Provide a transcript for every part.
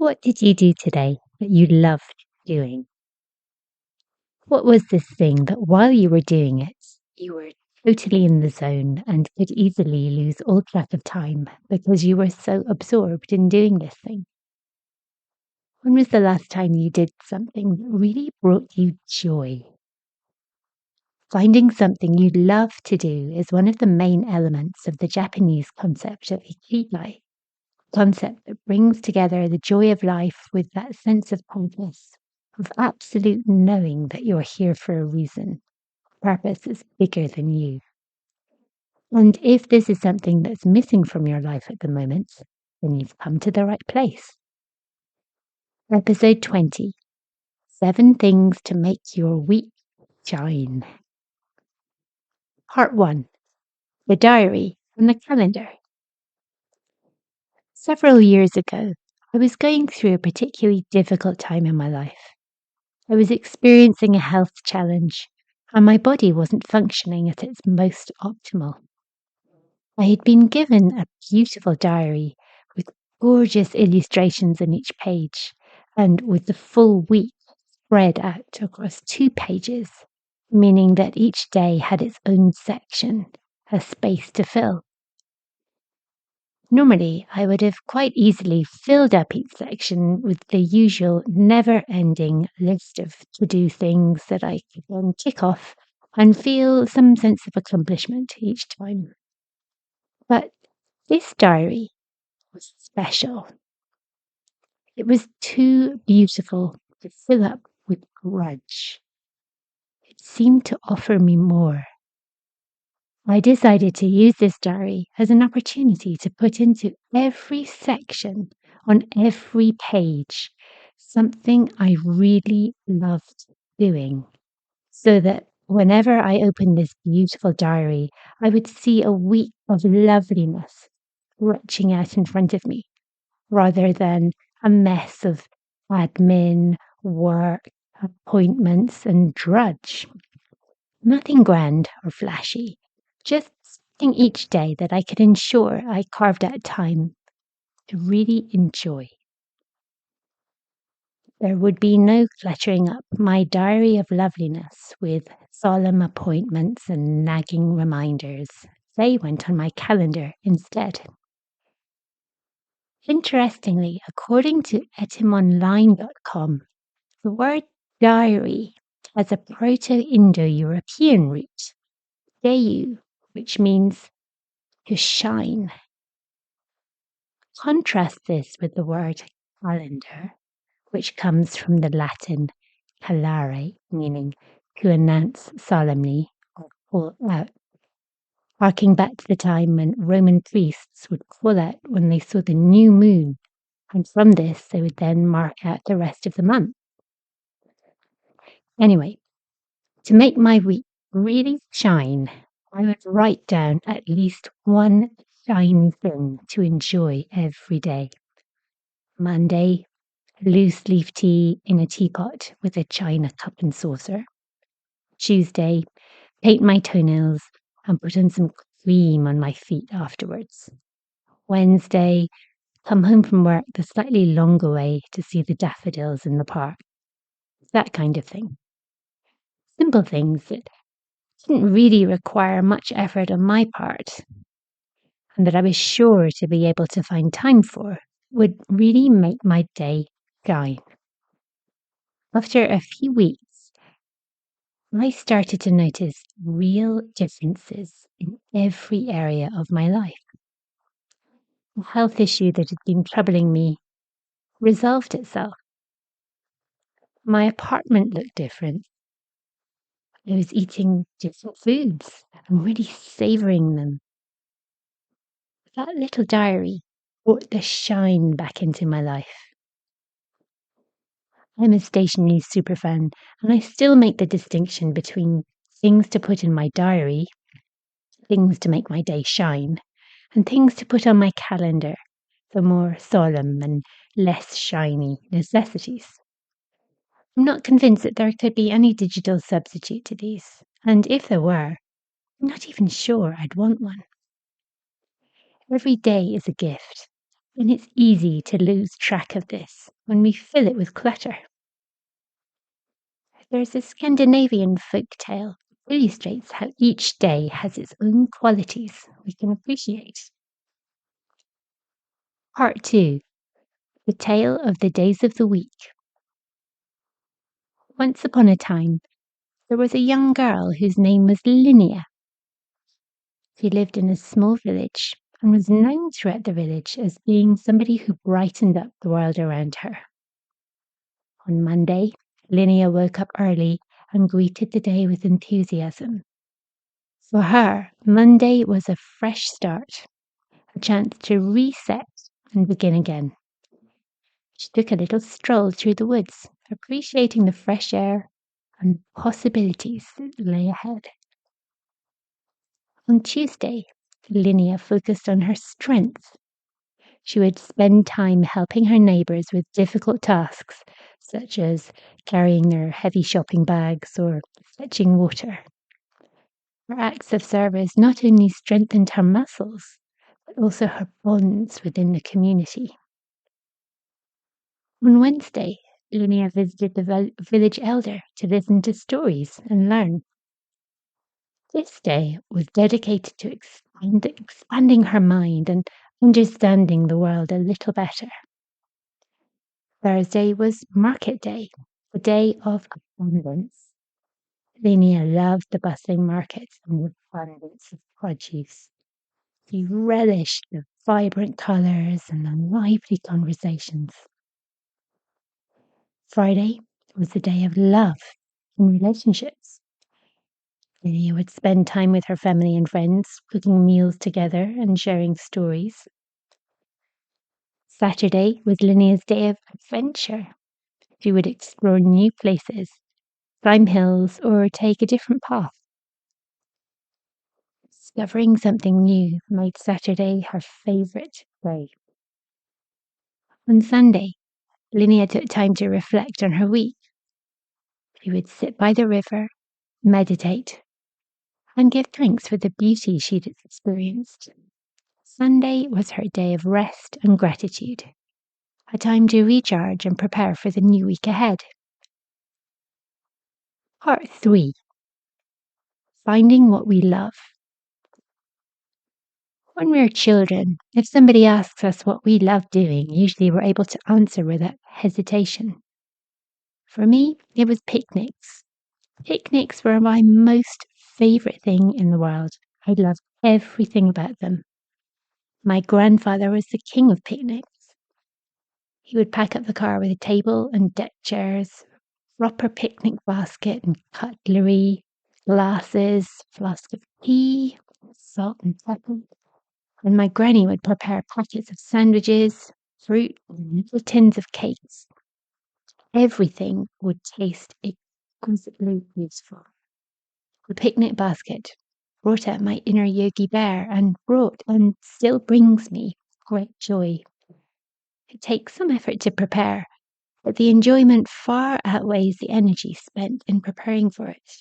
What did you do today that you loved doing? What was this thing that while you were doing it, you were totally in the zone and could easily lose all track of time because you were so absorbed in doing this thing? When was the last time you did something that really brought you joy? Finding something you love to do is one of the main elements of the Japanese concept of ikigai, concept that brings together the joy of life with that sense of purpose, of absolute knowing that you're here for a reason. Purpose is bigger than you. And if this is something that's missing from your life at the moment, then you've come to the right place. Episode 20, 7 Things to Make Your Week Shine. Part 1, the diary and the calendar. Several years ago, I was going through a particularly difficult time in my life. I was experiencing a health challenge, and my body wasn't functioning at its most optimal. I had been given a beautiful diary with gorgeous illustrations on each page, and with the full week spread out across 2 pages, meaning that each day had its own section, a space to fill. Normally, I would have quite easily filled up each section with the usual never-ending list of to-do things that I could then tick off and feel some sense of accomplishment each time. But this diary was special. It was too beautiful to fill up with grudge. It seemed to offer me more. I decided to use this diary as an opportunity to put into every section, on every page, something I really loved doing, so that whenever I opened this beautiful diary, I would see a week of loveliness stretching out in front of me, rather than a mess of admin, work, appointments, and drudge. Nothing grand or flashy, just something each day that I could ensure I carved out time to really enjoy. There would be no cluttering up my diary of loveliness with solemn appointments and nagging reminders. They went on my calendar instead. Interestingly, according to etymonline.com, the word diary has a Proto-Indo-European root, deu, which means to shine. Contrast this with the word calendar, which comes from the Latin calare, meaning to announce solemnly or call out, harking back to the time when Roman priests would call out when they saw the new moon, and from this they would then mark out the rest of the month. Anyway, to make my week really shine, I would write down at least one shiny thing to enjoy every day. Monday, loose leaf tea in a teapot with a china cup and saucer. Tuesday, paint my toenails and put on some cream on my feet afterwards. Wednesday, come home from work the slightly longer way to see the daffodils in the park. That kind of thing. Simple things that didn't really require much effort on my part, and that I was sure to be able to find time for, would really make my day shine. After a few weeks, I started to notice real differences in every area of my life. The health issue that had been troubling me resolved itself. My apartment looked different. I was eating different foods and really savoring them. That little diary brought the shine back into my life. I'm a stationery superfan, and I still make the distinction between things to put in my diary, things to make my day shine, and things to put on my calendar, the more solemn and less shiny necessities. I'm not convinced that there could be any digital substitute to these, and if there were, I'm not even sure I'd want one. Every day is a gift, And it's easy to lose track of this when we fill it with clutter. There's a Scandinavian folk tale that illustrates how each day has its own qualities we can appreciate. Part 2: The Tale of the Days of the Week. Once upon a time, there was a young girl whose name was Linnea. She lived in a small village and was known throughout the village as being somebody who brightened up the world around her. On Monday, Linnea woke up early and greeted the day with enthusiasm. For her, Monday was a fresh start, a chance to reset and begin again. She took a little stroll through the woods, appreciating the fresh air and possibilities that lay ahead. On Tuesday, Linnea focused on her strengths. She would spend time helping her neighbours with difficult tasks, such as carrying their heavy shopping bags or fetching water. Her acts of service not only strengthened her muscles, but also her bonds within the community. On Wednesday, Linnea visited the village elder to listen to stories and learn. This day was dedicated to expanding her mind and understanding the world a little better. Thursday was market day, the day of abundance. Linnea loved the bustling markets and the abundance of produce. She relished the vibrant colours and the lively conversations. Friday was the day of love and relationships. Linnea would spend time with her family and friends, cooking meals together and sharing stories. Saturday was Linnea's day of adventure. She would explore new places, climb hills, or take a different path. Discovering something new made Saturday her favourite day. On Sunday, Linnea took time to reflect on her week. She would sit by the river, meditate, and give thanks for the beauty she'd experienced. Sunday was her day of rest and gratitude, a time to recharge and prepare for the new week ahead. Part 3: Finding what we love. When we're children, if somebody asks us what we love doing, usually we're able to answer without hesitation. For me, it was picnics. Picnics were my most favourite thing in the world. I loved everything about them. My grandfather was the king of picnics. He would pack up the car with a table and deck chairs, proper picnic basket and cutlery, glasses, flask of tea, salt and pepper. And my granny would prepare packets of sandwiches, fruit, and little tins of cakes. Everything would taste exquisitely beautiful. The picnic basket brought out my inner Yogi Bear and brought and still brings me great joy. It takes some effort to prepare, but the enjoyment far outweighs the energy spent in preparing for it.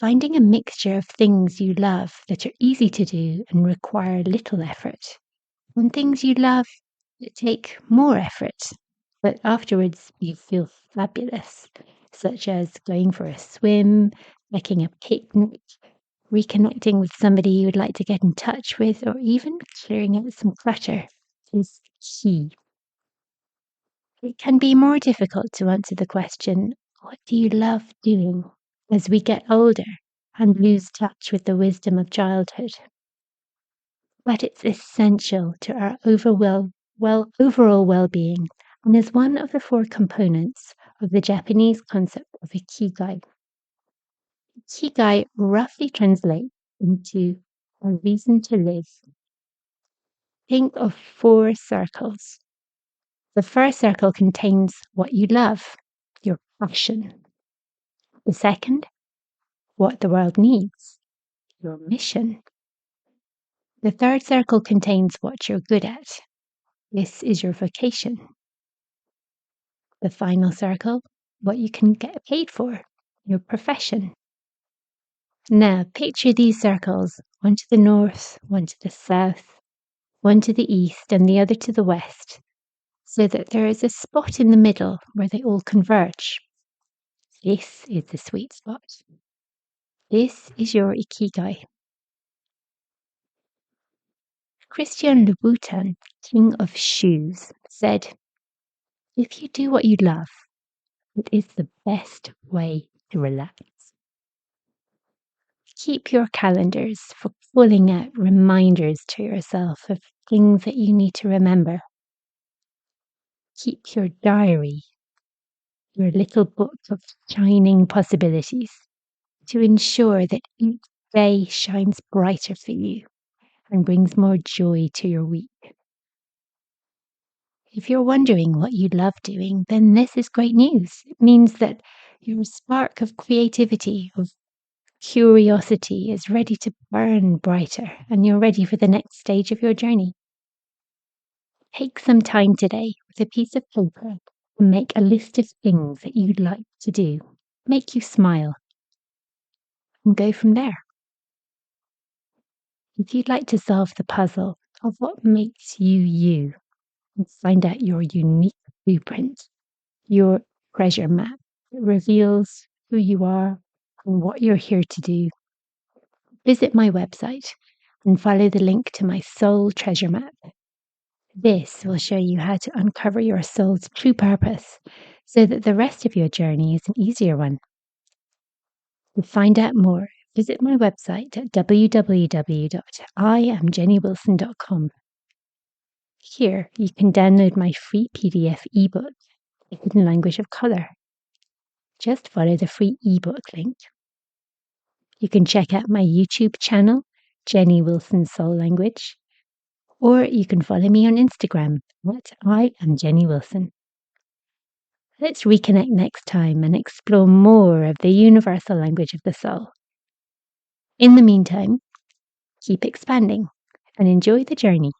Finding a mixture of things you love that are easy to do and require little effort, and things you love that take more effort, but afterwards you feel fabulous, such as going for a swim, making a picnic, reconnecting with somebody you would like to get in touch with, or even clearing out some clutter, is key. It can be more difficult to answer the question, what do you love doing, as we get older and lose touch with the wisdom of childhood. But it's essential to our overall well-being and is one of the 4 components of the Japanese concept of ikigai. Ikigai roughly translates into a reason to live. Think of 4 circles. The first circle contains what you love, your passion. The second, what the world needs, your mission. The third circle contains what you're good at. This is your vocation. The final circle, what you can get paid for, your profession. Now, picture these circles, one to the north, one to the south, one to the east and the other to the west, so that there is a spot in the middle where they all converge. This is the sweet spot. This is your ikigai. Christian Louboutin, king of shoes, said, "If you do what you love, it is the best way to relax." Keep your calendars for pulling out reminders to yourself of things that you need to remember. Keep your diary, your little book of shining possibilities, to ensure that each day shines brighter for you and brings more joy to your week. If you're wondering what you love doing, then this is great news. It means that your spark of creativity, of curiosity is ready to burn brighter and you're ready for the next stage of your journey. Take some time today with a piece of paper and make a list of things that you'd like to do, make you smile, and go from there. If you'd like to solve the puzzle of what makes you you and find out your unique blueprint, your treasure map that reveals who you are and what you're here to do, visit my website and follow the link to my soul treasure map. This will show you how to uncover your soul's true purpose so that the rest of your journey is an easier one. To find out more, visit my website at www.iamjennywilson.com. Here, you can download my free PDF ebook, The Hidden Language of Colour. Just follow the free ebook link. You can check out my YouTube channel, Jenny Wilson Soul Language, or you can follow me on Instagram at I am Jenny Wilson. Let's reconnect next time and explore more of the universal language of the soul. In the meantime, keep expanding and enjoy the journey.